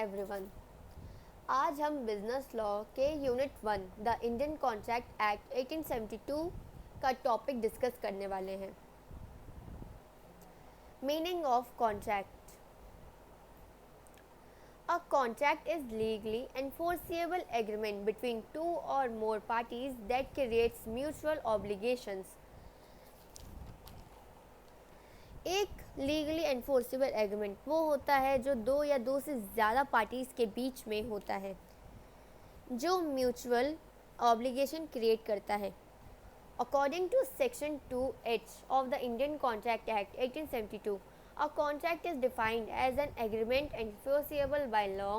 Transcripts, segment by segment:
Everyone. आज हम business law के unit 1 the Indian contract act 1872 का टॉपिक डिस्कस करने वाले हैं। Meaning of contract. A contract is legally enforceable agreement between two or more parties that creates mutual obligations. एक legally enforceable agreement वो होता है जो दो या दो से ज़्यादा पार्टीज़ के बीच में होता है, जो म्यूचुअल ऑब्लिगेशन क्रिएट करता है। According to section 2H of the Indian Contract Act 1872, a contract is defined as an agreement enforceable by law.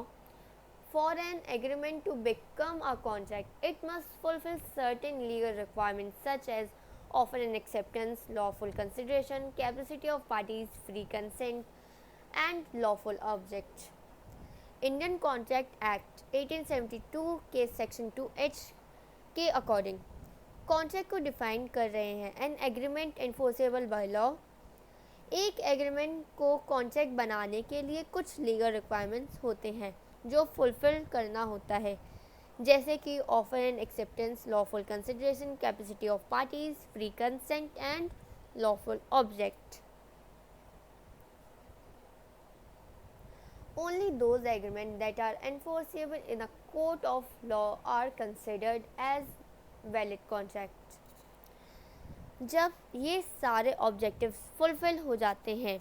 For an agreement to become a contract, it must fulfill certain legal requirements such as offer and acceptance, lawful consideration, capacity of parties, free consent, and lawful object. Indian contract act 1872 के section 2H के according contract को define कर रहे हैं। An agreement enforceable by law. एक agreement को contract बनाने के लिए कुछ लीगल रिक्वायरमेंट्स होते हैं जो फुलफिल करना होता है, जैसे कि offer and acceptance, lawful consideration, capacity of parties, free consent and lawful object. Only those agreements that are enforceable in a court of law are considered as valid contracts. जब ये सारे ऑब्जेक्टिव्स फुलफिल हो जाते हैं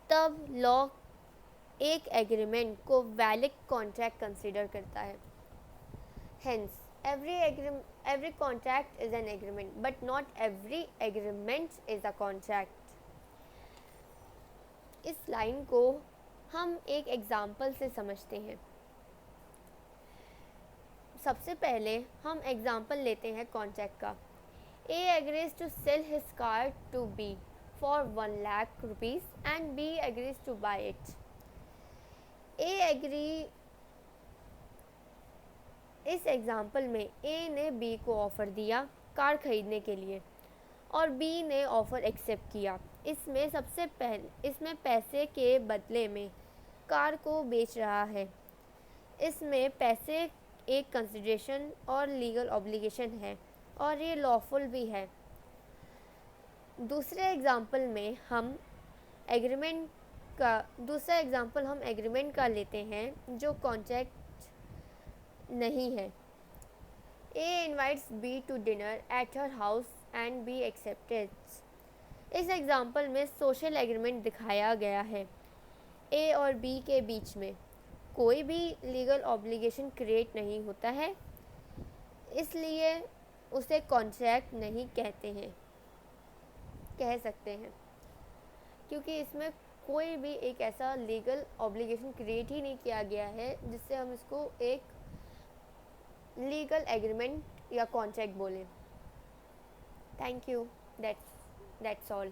तब law एक agreement को valid contract consider करता है। Hence, every contract is an agreement, but not every agreement is a contract. इस लाइन को हम एक एग्जाम्पल से समझते हैं। सबसे पहले हम एग्जाम्पल लेते हैं कॉन्ट्रैक्ट का। A agrees to sell his car to B for 1 lakh rupees and B agrees to buy it. इस एग्जाम्पल में A ने B को ऑफ़र दिया कार खरीदने के लिए और B ने ऑफ़र एक्सेप्ट किया। इसमें पैसे के बदले में कार को बेच रहा है। इसमें पैसे एक कंसिडरेशन और लीगल ऑब्लिगेशन है और ये लॉफुल भी है। दूसरा एग्जांपल हम एग्रीमेंट का लेते हैं जो कॉन्ट्रैक्ट नहीं है। A invites B to dinner at her house and B accepts. इस एग्जांपल में सोशल एग्रीमेंट दिखाया गया है। A और B के बीच में कोई भी लीगल ऑब्लिगेशन क्रिएट नहीं होता है, इसलिए उसे कॉन्ट्रैक्ट नहीं कह सकते हैं, क्योंकि इसमें कोई भी एक ऐसा लीगल ऑब्लिगेशन क्रिएट ही नहीं किया गया है जिससे हम इसको एक लीगल एग्रीमेंट या कॉन्ट्रैक्ट बोलें। Thank you. That's all.